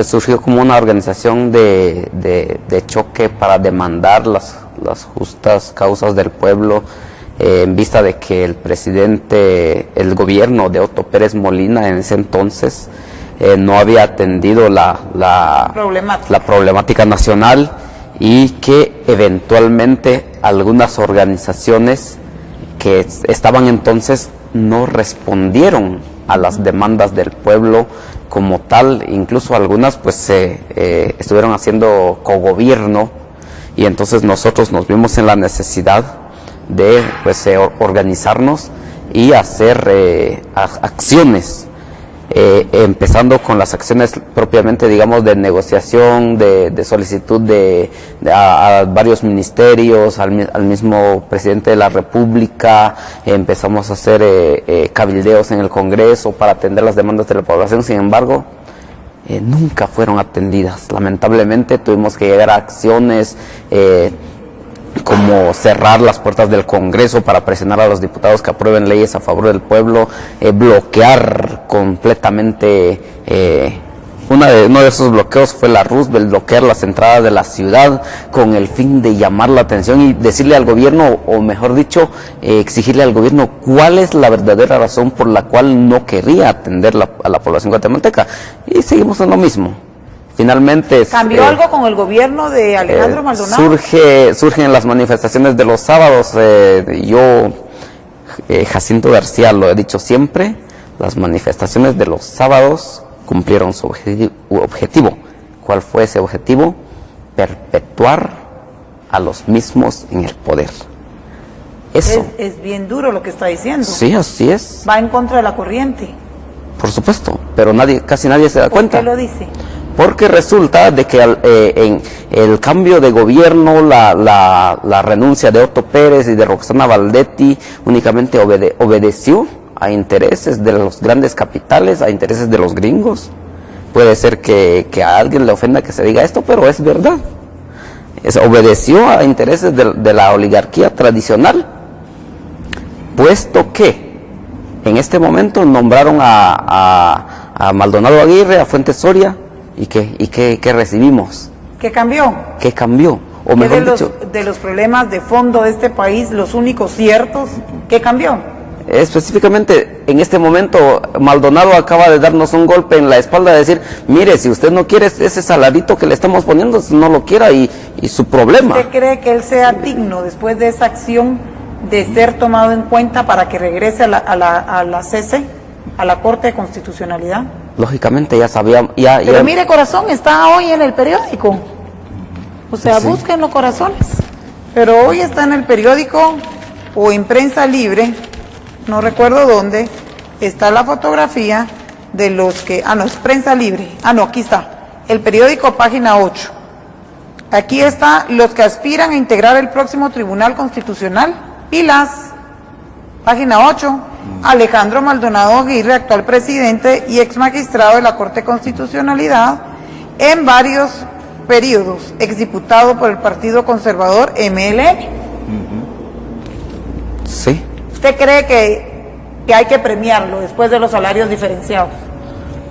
Surgió como una organización de choque para demandar las justas causas del pueblo, en vista de que el gobierno de Otto Pérez Molina en ese entonces no había atendido la problemática nacional, y que eventualmente algunas organizaciones que estaban entonces no respondieron a las demandas del pueblo como tal. Incluso algunas pues estuvieron haciendo cogobierno, y entonces nosotros nos vimos en la necesidad de pues organizarnos y hacer acciones, empezando con las acciones propiamente, digamos, de negociación, de solicitud a varios ministerios, al mismo presidente de la República. Empezamos a hacer cabildeos en el Congreso para atender las demandas de la población. Sin embargo, nunca fueron atendidas. Lamentablemente tuvimos que llegar a acciones como cerrar las puertas del Congreso para presionar a los diputados que aprueben leyes a favor del pueblo, bloquear completamente, uno de esos bloqueos fue la Roosevelt, bloquear las entradas de la ciudad con el fin de llamar la atención y decirle al gobierno, o mejor dicho, exigirle al gobierno cuál es la verdadera razón por la cual no quería atender a la población guatemalteca. Y seguimos en lo mismo. Finalmente ¿cambió algo con el gobierno de Alejandro Maldonado? Surgen las manifestaciones de los sábados. Jacinto García, lo he dicho siempre, las manifestaciones de los sábados cumplieron su objetivo. ¿Cuál fue ese objetivo? Perpetuar a los mismos en el poder. Eso. Es bien duro lo que está diciendo. Sí, así es. Va en contra de la corriente. Por supuesto, pero casi nadie se da cuenta. ¿Por qué lo dice? Porque resulta de que en el cambio de gobierno, la renuncia de Otto Pérez y de Roxana Valdetti únicamente obedeció a intereses de los grandes capitales, a intereses de los gringos. Puede ser que a alguien le ofenda que se diga esto, pero es verdad. Obedeció a intereses de la oligarquía tradicional, puesto que en este momento nombraron a Maldonado Aguirre, a Fuentes Soria. ¿Y qué recibimos? ¿Qué cambió? ¿Qué cambió? O mejor dicho, de los problemas de fondo de este país, los únicos ciertos, ¿qué cambió? Específicamente, en este momento, Maldonado acaba de darnos un golpe en la espalda de decir, mire, si usted no quiere ese saladito que le estamos poniendo, no lo quiera y su problema. ¿Usted cree que él sea digno después de esa acción de ser tomado en cuenta para que regrese a la CC, a la Corte de Constitucionalidad? Lógicamente ya sabíamos. Pero mire, corazón, está hoy en el periódico. O sea, sí. Búsquenlo, corazones. Pero hoy está en el periódico o en Prensa Libre, no recuerdo dónde, está la fotografía de los que... no, es Prensa Libre. No, aquí está. El periódico, página 8. Aquí está los que aspiran a integrar el próximo Tribunal Constitucional. Pilas. Página 8. Alejandro Maldonado Aguirre, actual presidente y ex magistrado de la Corte de Constitucionalidad en varios periodos, exdiputado por el Partido Conservador MLN. Sí. ¿Usted cree que hay que premiarlo después de los salarios diferenciados?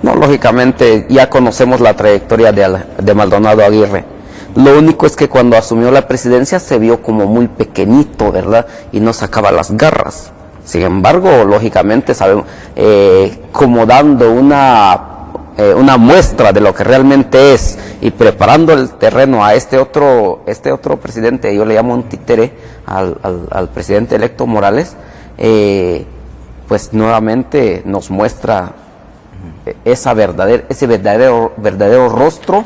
No, lógicamente ya conocemos la trayectoria de Maldonado Aguirre. Lo único es que cuando asumió la presidencia se vio como muy pequeñito, ¿verdad? Y no sacaba las garras. Sin embargo, lógicamente sabemos, como dando una muestra de lo que realmente es y preparando el terreno a este otro presidente, yo le llamo un títere al presidente electo Morales, pues nuevamente nos muestra ese verdadero rostro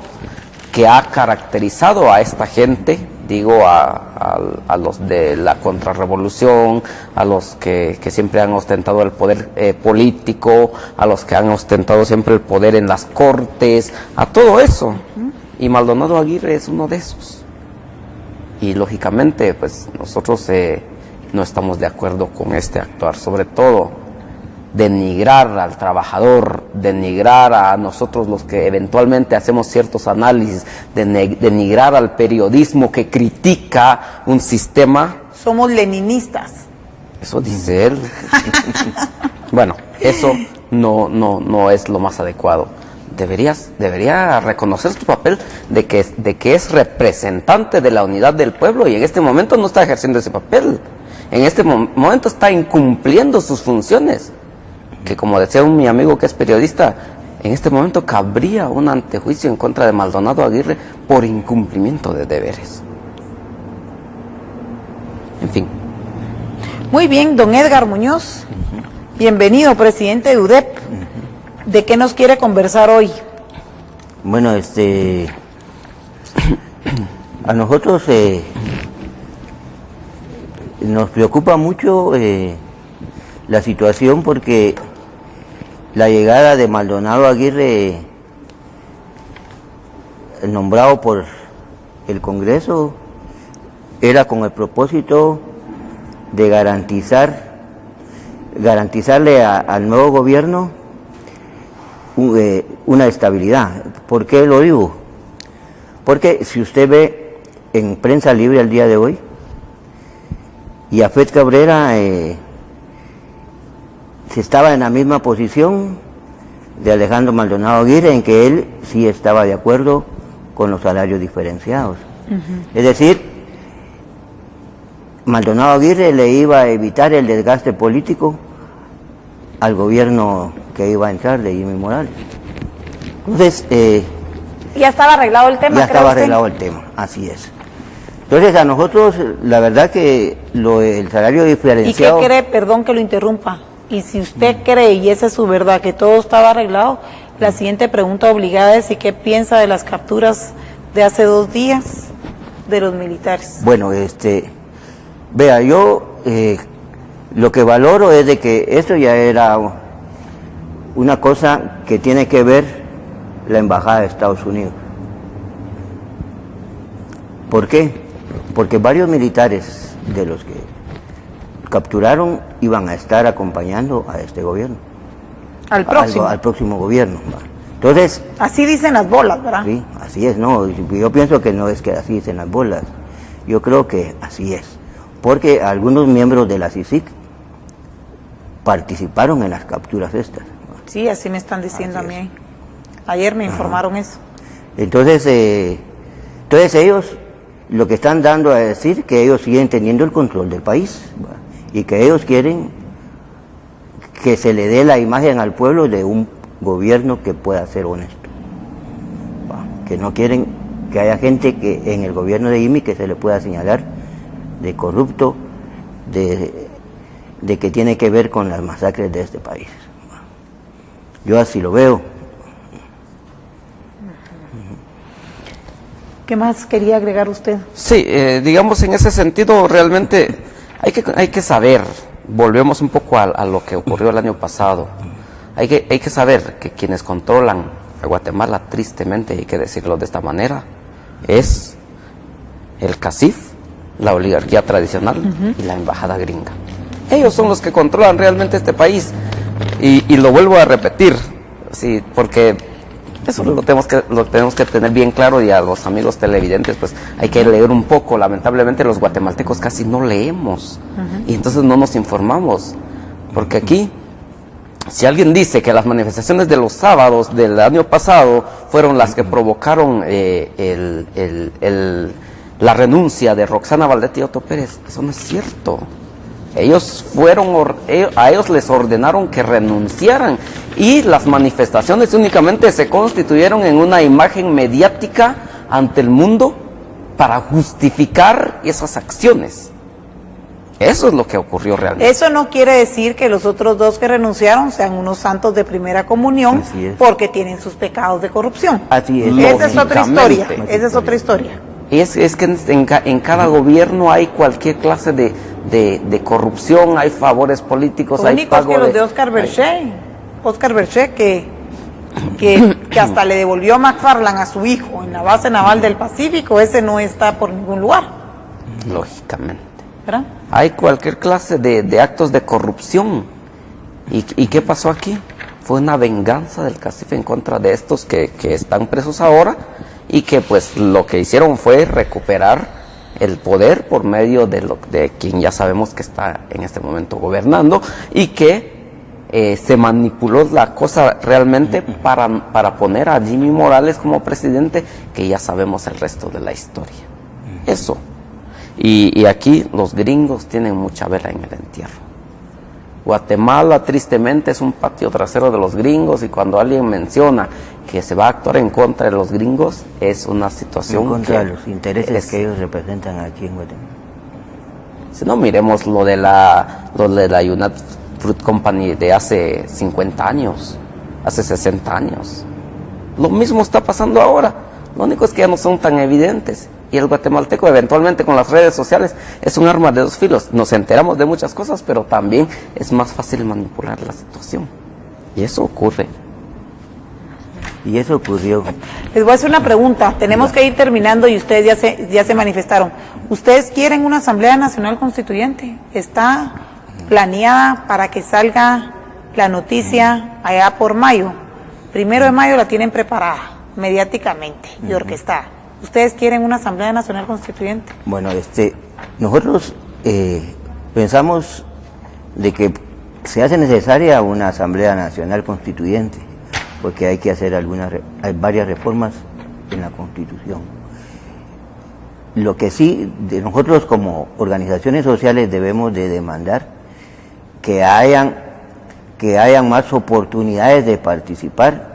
que ha caracterizado a esta gente, digo, a los de la contrarrevolución, a los que siempre han ostentado el poder político, a los que han ostentado siempre el poder en las cortes, a todo eso. Y Maldonado Aguirre es uno de esos. Y lógicamente, pues nosotros no estamos de acuerdo con este actuar, sobre todo denigrar al trabajador, denigrar a nosotros los que eventualmente hacemos ciertos análisis, denigrar al periodismo que critica un sistema. Somos leninistas. Eso dice él. Bueno, eso no es lo más adecuado. debería reconocer su papel de que es representante de la unidad del pueblo, y en este momento no está ejerciendo ese papel. En este momento está incumpliendo sus funciones, que, como decía mi amigo que es periodista, en este momento cabría un antejuicio en contra de Maldonado Aguirre por incumplimiento de deberes. En fin. Muy bien, don Edgar Muñoz. Bienvenido, presidente de UDEP. ¿De qué nos quiere conversar hoy? Bueno, a nosotros nos preocupa mucho la situación, porque la llegada de Maldonado Aguirre, nombrado por el Congreso, era con el propósito de garantizarle al nuevo gobierno una estabilidad. ¿Por qué lo digo? Porque si usted ve en Prensa Libre el día de hoy, Yafet Cabrera se estaba en la misma posición de Alejandro Maldonado Aguirre, en que él sí estaba de acuerdo con los salarios diferenciados. Es decir, Maldonado Aguirre le iba a evitar el desgaste político al gobierno que iba a entrar de Jimmy Morales. Entonces, ya estaba arreglado el tema. Ya estaba arreglado el tema, así es. Entonces, a nosotros, la verdad que el salario diferenciado... ¿Y qué cree? Perdón que lo interrumpa. Y si usted cree, y esa es su verdad, que todo estaba arreglado, la siguiente pregunta obligada es: ¿y qué piensa de las capturas de hace 2 días de los militares? Bueno, vea, yo lo que valoro es de que esto ya era una cosa que tiene que ver la Embajada de Estados Unidos. ¿Por qué? Porque varios militares de los que capturaron iban a estar acompañando a este gobierno. Al próximo. Al próximo gobierno. Entonces... Así dicen las bolas, ¿verdad? Sí, así es, no. Yo pienso que no es que así dicen las bolas. Yo creo que así es. Porque algunos miembros de la CICIG participaron en las capturas estas. Sí, así me están diciendo a mí. Ayer me informaron eso. Entonces ellos lo que están dando a decir que ellos siguen teniendo el control del país, ¿va? Y que ellos quieren que se le dé la imagen al pueblo de un gobierno que pueda ser honesto, ¿va? Que no quieren que haya gente que en el gobierno de Jimmy que se le pueda señalar de corrupto, de que tiene que ver con las masacres de este país. Yo así lo veo. ¿Qué más quería agregar usted? Sí, digamos, en ese sentido realmente hay que saber, volvemos un poco a lo que ocurrió el año pasado, hay que saber que quienes controlan a Guatemala, tristemente hay que decirlo de esta manera, es el CACIF, la oligarquía tradicional y la embajada gringa. Ellos son los que controlan realmente este país, y lo vuelvo a repetir, sí, porque eso lo tenemos que tener bien claro, y a los amigos televidentes pues hay que leer un poco. Lamentablemente los guatemaltecos casi no leemos, y entonces no nos informamos, porque aquí si alguien dice que las manifestaciones de los sábados del año pasado fueron las que provocaron la renuncia de Roxana Valdetti y Otto Pérez, eso no es cierto. A ellos les ordenaron que renunciaran, y las manifestaciones únicamente se constituyeron en una imagen mediática ante el mundo para justificar esas acciones. Eso es lo que ocurrió realmente. Eso no quiere decir que los otros 2 que renunciaron sean unos santos de primera comunión, porque tienen sus pecados de corrupción. Así es. Esa es otra historia. Esa es otra historia. Es que en cada gobierno hay cualquier clase de corrupción, hay favores políticos, Lo hay único es que los de Oscar Berché, que hasta le devolvió McFarland a su hijo en la base naval del Pacífico, ese no está por ningún lugar. Lógicamente. ¿Verdad? Hay cualquier clase de actos de corrupción. ¿Y qué pasó aquí? Fue una venganza del CACIF en contra de estos que están presos ahora, y que pues lo que hicieron fue recuperar el poder por medio de quien ya sabemos que está en este momento gobernando, y que se manipuló la cosa realmente para poner a Jimmy Morales como presidente, que ya sabemos el resto de la historia. Eso. Y aquí los gringos tienen mucha vela en el entierro. Guatemala, tristemente, es un patio trasero de los gringos, y cuando alguien menciona que se va a actuar en contra de los gringos, es una situación en contra de los intereses que ellos representan aquí en Guatemala. Si no, miremos lo de la United Fruit Company de hace 50 años, hace 60 años. Lo mismo está pasando ahora. Lo único es que ya no son tan evidentes. Y el guatemalteco, eventualmente, con las redes sociales, es un arma de dos filos. Nos enteramos de muchas cosas, pero también es más fácil manipular la situación. Y eso ocurre. Y eso ocurrió. Les voy a hacer una pregunta. Tenemos que ir terminando y ustedes ya se manifestaron. ¿Ustedes quieren una Asamblea Nacional Constituyente? ¿Está planeada para que salga la noticia allá por mayo? 1 de mayo la tienen preparada mediáticamente y orquestada. ¿Ustedes quieren una Asamblea Nacional Constituyente? Bueno, nosotros pensamos de que se hace necesaria una Asamblea Nacional Constituyente, porque hay que hacer hay varias reformas en la Constitución. Lo que sí, de nosotros como organizaciones sociales debemos de demandar que hayan más oportunidades de participar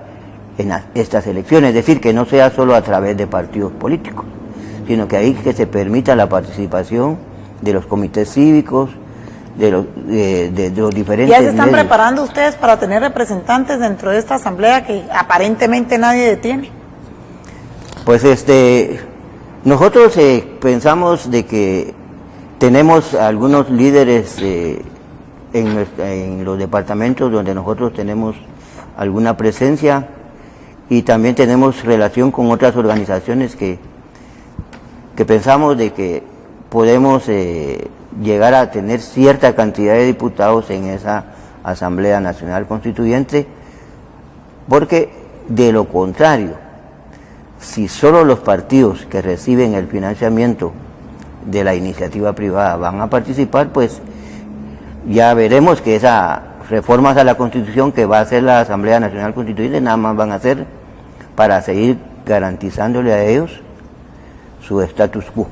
en estas elecciones, es decir, que no sea solo a través de partidos políticos, sino que se permita la participación de los comités cívicos, de los diferentes ¿Ya se están medios. preparando ustedes para tener representantes dentro de esta asamblea que aparentemente nadie detiene? Pues nosotros pensamos de que tenemos algunos líderes en los departamentos donde nosotros tenemos alguna presencia, y también tenemos relación con otras organizaciones que pensamos de que podemos llegar a tener cierta cantidad de diputados en esa Asamblea Nacional Constituyente, porque de lo contrario, si solo los partidos que reciben el financiamiento de la iniciativa privada van a participar, pues ya veremos que esas reformas a la Constitución que va a hacer la Asamblea Nacional Constituyente nada más van a hacer para seguir garantizándole a ellos su status quo.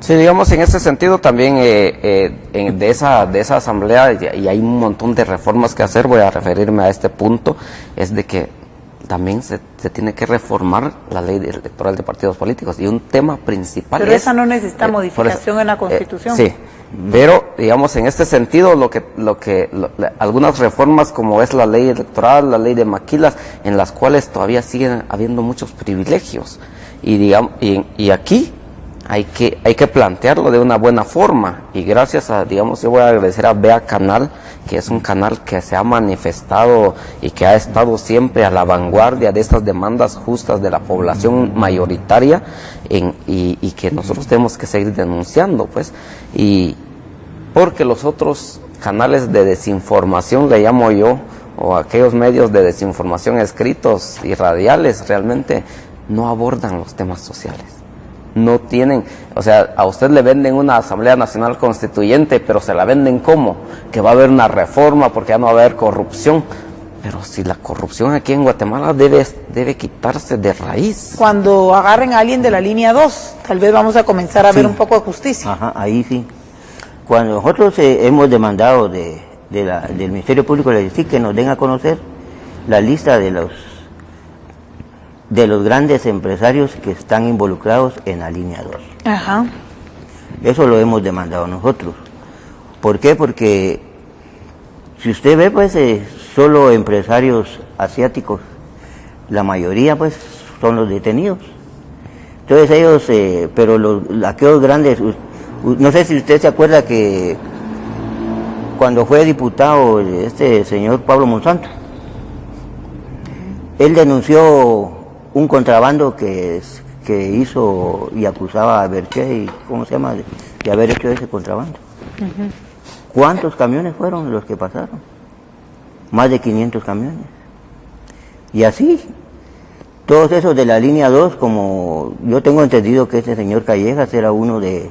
Sí, digamos, en ese sentido también de esa asamblea, y hay un montón de reformas que hacer, voy a referirme a este punto, es de que también se tiene que reformar la ley electoral de partidos políticos, y un tema principal pero esa no necesita modificación en la Constitución. Sí, pero digamos, en este sentido, algunas reformas, como es la ley electoral, la ley de maquilas, en las cuales todavía siguen habiendo muchos privilegios, y aquí hay que plantearlo de una buena forma, y gracias a, digamos, yo voy a agradecer a Vea Canal, que es un canal que se ha manifestado y que ha estado siempre a la vanguardia de estas demandas justas de la población mayoritaria, y que nosotros tenemos que seguir denunciando, pues, y porque los otros canales de desinformación, le llamo yo, o aquellos medios de desinformación escritos y radiales, realmente no abordan los temas sociales. No tienen, o sea, a usted le venden una Asamblea Nacional Constituyente, pero se la venden como que va a haber una reforma porque ya no va a haber corrupción. Pero si la corrupción aquí en Guatemala debe quitarse de raíz. Cuando agarren a alguien de la línea 2, tal vez vamos a comenzar a ver un poco de justicia. Ajá, ahí sí. Cuando nosotros hemos demandado del Ministerio Público de la Justicia que nos den a conocer la lista de los grandes empresarios que están involucrados en la línea 2. Ajá. Eso lo hemos demandado nosotros. ¿Por qué? Porque si usted ve, pues, solo empresarios asiáticos, la mayoría, pues, son los detenidos. Entonces ellos, pero aquellos grandes, no sé si usted se acuerda que cuando fue diputado este señor Pablo Monsanto, él denunció un contrabando que hizo y acusaba a Berché, ¿cómo se llama?, de haber hecho ese contrabando. ¿Cuántos camiones fueron los que pasaron? Más de 500 camiones. Y así, todos esos de la línea 2, como yo tengo entendido que ese señor Callejas era uno de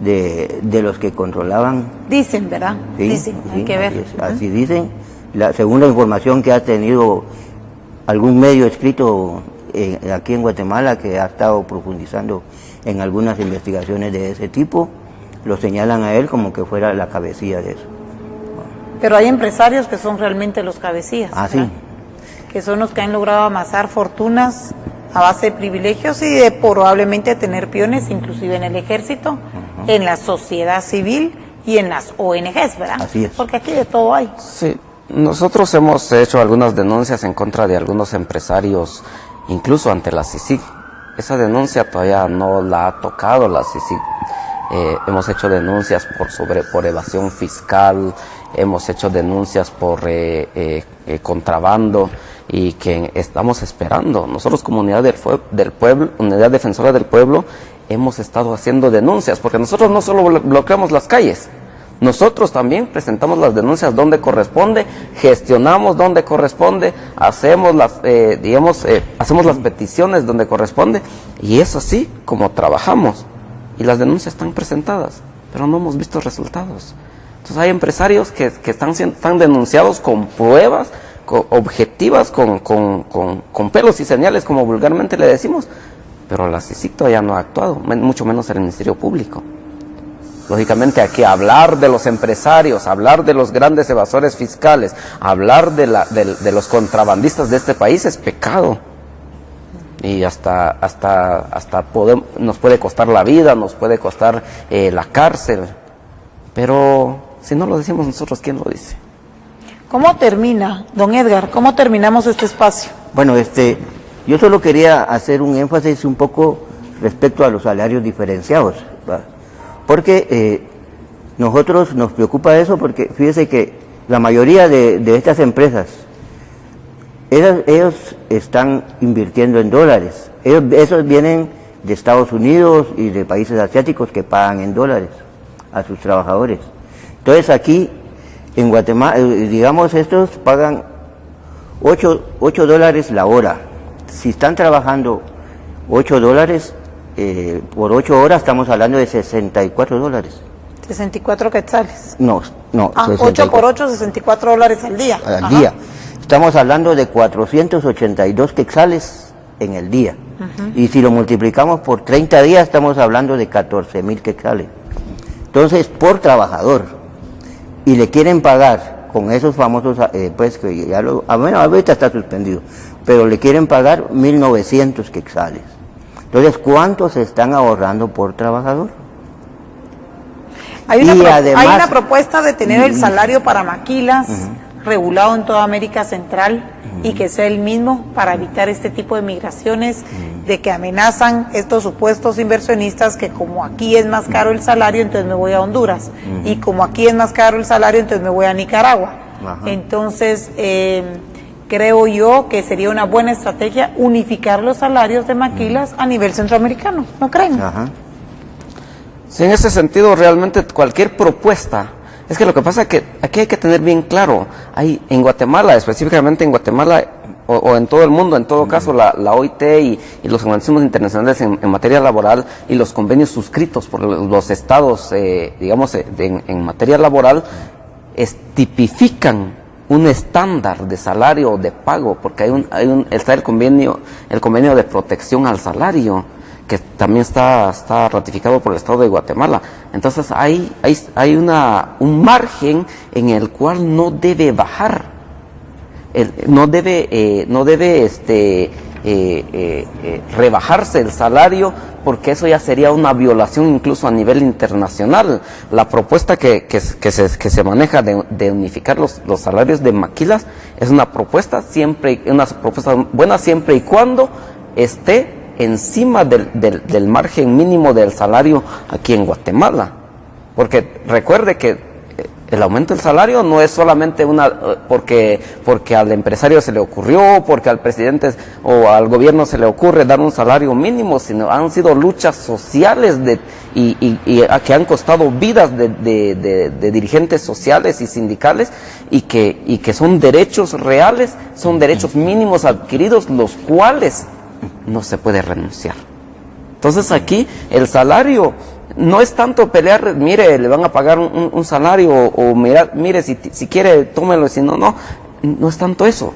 de los que controlaban. Dicen, ¿verdad? Sí, Dicen, hay sí, que ver. así dicen. La segunda información que ha tenido algún medio escrito aquí en Guatemala, que ha estado profundizando en algunas investigaciones de ese tipo, lo señalan a él como que fuera la cabecilla de eso. Pero hay empresarios que son realmente los cabecillas. Ah, ¿verdad? sí. Que son los que han logrado amasar fortunas a base de privilegios y de probablemente tener peones, inclusive en el ejército, en la sociedad civil y en las ONGs, ¿verdad? Así es. Porque aquí de todo hay. Sí, nosotros hemos hecho algunas denuncias en contra de algunos empresarios, incluso ante la CICIG. Esa denuncia todavía no la ha tocado la CICIG. Hemos hecho denuncias por evasión fiscal, hemos hecho denuncias por contrabando, y que estamos esperando. Nosotros como Unidad del Pueblo, Unidad Defensora del Pueblo, hemos estado haciendo denuncias, porque nosotros no solo bloqueamos las calles, nosotros también presentamos las denuncias donde corresponde, gestionamos donde corresponde, hacemos hacemos las peticiones donde corresponde, y es así como trabajamos. Y las denuncias están presentadas, pero no hemos visto resultados. Entonces hay empresarios que están denunciados con pruebas objetivas, con pelos y señales, como vulgarmente le decimos, pero la CICIG todavía no ha actuado, mucho menos el Ministerio Público. Lógicamente aquí hablar de los empresarios, hablar de los grandes evasores fiscales, hablar de los contrabandistas de este país es pecado. Y hasta nos puede costar la vida, nos puede costar la cárcel. Pero si no lo decimos nosotros, ¿quién lo dice? ¿Cómo termina, don Edgar? ¿Cómo terminamos este espacio? Bueno, yo solo quería hacer un énfasis un poco respecto a los salarios diferenciados, ¿verdad? Porque nosotros nos preocupa eso, porque fíjese que la mayoría de estas empresas, ellos están invirtiendo en dólares. Esos vienen de Estados Unidos y de países asiáticos que pagan en dólares a sus trabajadores. Entonces aquí en Guatemala, digamos, estos pagan $8 la hora. Si están trabajando $8, por 8 horas estamos hablando de $64. 64 quetzales. No. 8 por 8, $64 al día. Al día. Estamos hablando de 482 quetzales en el día. Y si lo multiplicamos por 30 días, estamos hablando de 14,000 quetzales. Entonces, por trabajador. Y le quieren pagar con esos famosos, pues que ya ahorita está suspendido, pero le quieren pagar 1,900 quetzales. Entonces, ¿cuánto se están ahorrando por trabajador? Hay una propuesta de tener el salario para maquilas regulado en toda América Central y que sea el mismo para evitar este tipo de migraciones de que amenazan estos supuestos inversionistas que como aquí es más caro el salario, entonces me voy a Honduras, y como aquí es más caro el salario, entonces me voy a Nicaragua. Entonces, creo yo que sería una buena estrategia unificar los salarios de maquilas a nivel centroamericano, ¿no creen? Sí, en ese sentido, realmente cualquier propuesta. Es que lo que pasa es que aquí hay que tener bien claro, en Guatemala, específicamente en Guatemala, o en todo el mundo, en todo caso, la OIT y los organismos internacionales en materia laboral y los convenios suscritos por los estados, digamos, en materia laboral, tipifican un estándar de salario o de pago, porque está el convenio de protección al salario, que también está ratificado por el Estado de Guatemala. Entonces hay un margen en el cual no debe bajar, no debe rebajarse el salario, porque eso ya sería una violación incluso a nivel internacional. La propuesta que se maneja de unificar los salarios de maquilas es una propuesta buena siempre y cuando esté encima del margen mínimo del salario aquí en Guatemala. Porque recuerde que el aumento del salario no es solamente porque al empresario se le ocurrió, porque al presidente o al gobierno se le ocurre dar un salario mínimo, sino han sido luchas sociales y que han costado vidas de dirigentes sociales y sindicales, y que son derechos reales, son derechos mínimos adquiridos, los cuales no se puede renunciar. Entonces aquí el salario no es tanto pelear, mire, le van a pagar un salario, o mire, si quiere, tómelo, si no, no es tanto eso.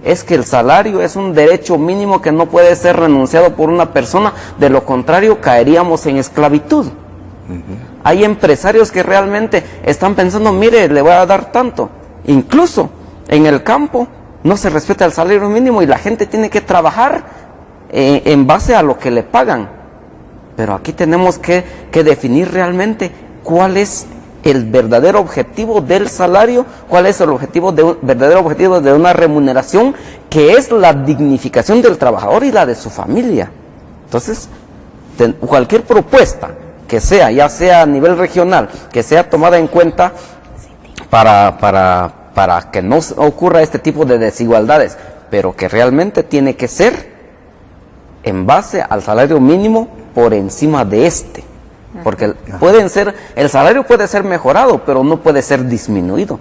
Es que el salario es un derecho mínimo que no puede ser renunciado por una persona, de lo contrario caeríamos en esclavitud. Hay empresarios que realmente están pensando, mire, le voy a dar tanto. Incluso en el campo no se respeta el salario mínimo y la gente tiene que trabajar en base a lo que le pagan. Pero aquí tenemos que definir realmente cuál es el verdadero objetivo del salario, cuál es el verdadero objetivo de una remuneración, que es la dignificación del trabajador y la de su familia. Entonces, cualquier propuesta que sea, ya sea a nivel regional, que sea tomada en cuenta para que no ocurra este tipo de desigualdades, pero que realmente tiene que ser en base al salario mínimo por encima de este. Porque el salario puede ser mejorado, pero no puede ser disminuido.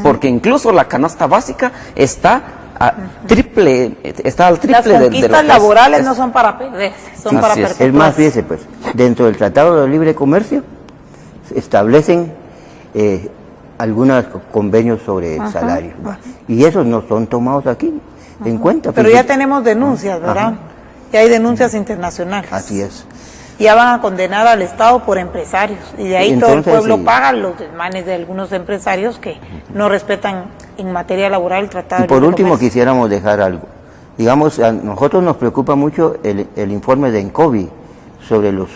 Porque incluso la canasta básica está al triple Las conquistas laborales no son para perderse, son para perpetuarse. Es más, fíjese, pues, dentro del Tratado de Libre Comercio se establecen algunos convenios sobre el salario, y esos no son tomados aquí en cuenta. Pero ya tenemos denuncias, ¿verdad? Ya hay denuncias internacionales. Así es. Ya van a condenar al Estado por empresarios, y de ahí entonces, todo el pueblo paga los desmanes de algunos empresarios que no respetan en materia laboral el Tratado de Libre Comercio. Y por último quisiéramos dejar algo. Digamos, a nosotros nos preocupa mucho el informe de ENCOBI sobre los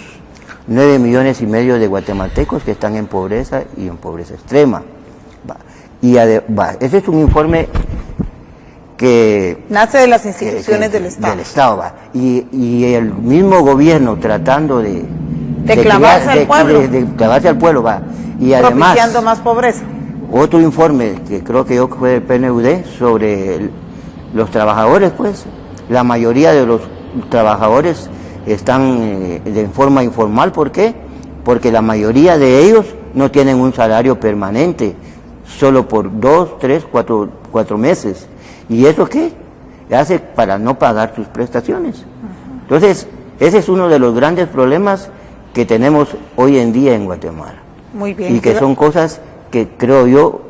9,5 millones de guatemaltecos que están en pobreza y en pobreza extrema. Ese es un informe que nace de las instituciones del Estado. Y el mismo gobierno tratando de clavarse al pueblo. De clavarse al pueblo, y además propiciando más pobreza. Otro informe que creo que fue del PNUD sobre los trabajadores, pues la mayoría de los trabajadores están de forma informal. ¿Por qué? Porque la mayoría de ellos no tienen un salario permanente, solo por 2, 3, 4 meses. ¿Y eso qué? Hace para no pagar sus prestaciones. Entonces, ese es uno de los grandes problemas que tenemos hoy en día en Guatemala. Muy bien. Y que son cosas que creo yo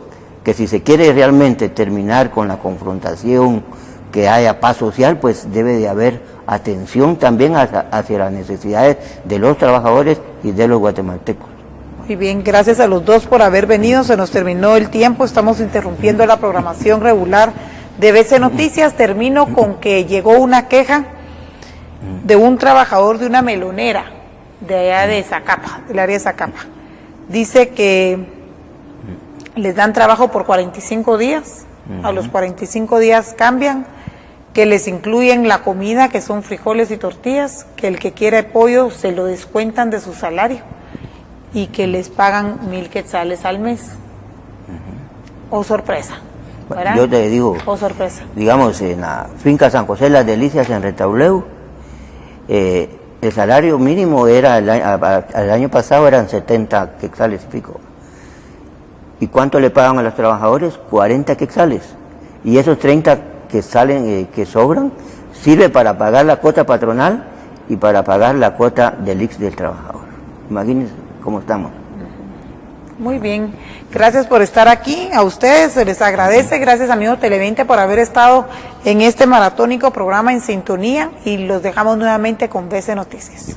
que si se quiere realmente terminar con la confrontación, que haya paz social, pues debe de haber atención también hacia las necesidades de los trabajadores y de los guatemaltecos. Muy bien, gracias a los dos por haber venido. Se nos terminó el tiempo, estamos interrumpiendo la programación regular de BC Noticias. Termino con que llegó una queja de un trabajador de una melonera de allá de Zacapa, del área de Zacapa. Dice que les dan trabajo por 45 días, a los 45 días cambian, que les incluyen la comida, que son frijoles y tortillas, que el que quiera pollo se lo descuentan de su salario y que les pagan 1,000 quetzales al mes. Oh, sorpresa. ¿verdad? Yo te digo, oh, sorpresa. Digamos, en la finca San José Las Delicias en Retauleu, el salario mínimo era, el año pasado eran 70 quetzales y pico. ¿Y cuánto le pagan a los trabajadores? 40 quetzales. Y esos 30 que salen, que sobran, sirve para pagar la cuota patronal y para pagar la cuota del IX del trabajador. Imagínense cómo estamos. Muy bien, gracias por estar aquí, a ustedes se les agradece, gracias amigo Tele20 por haber estado en este maratónico programa En Sintonía, y los dejamos nuevamente con BC Noticias.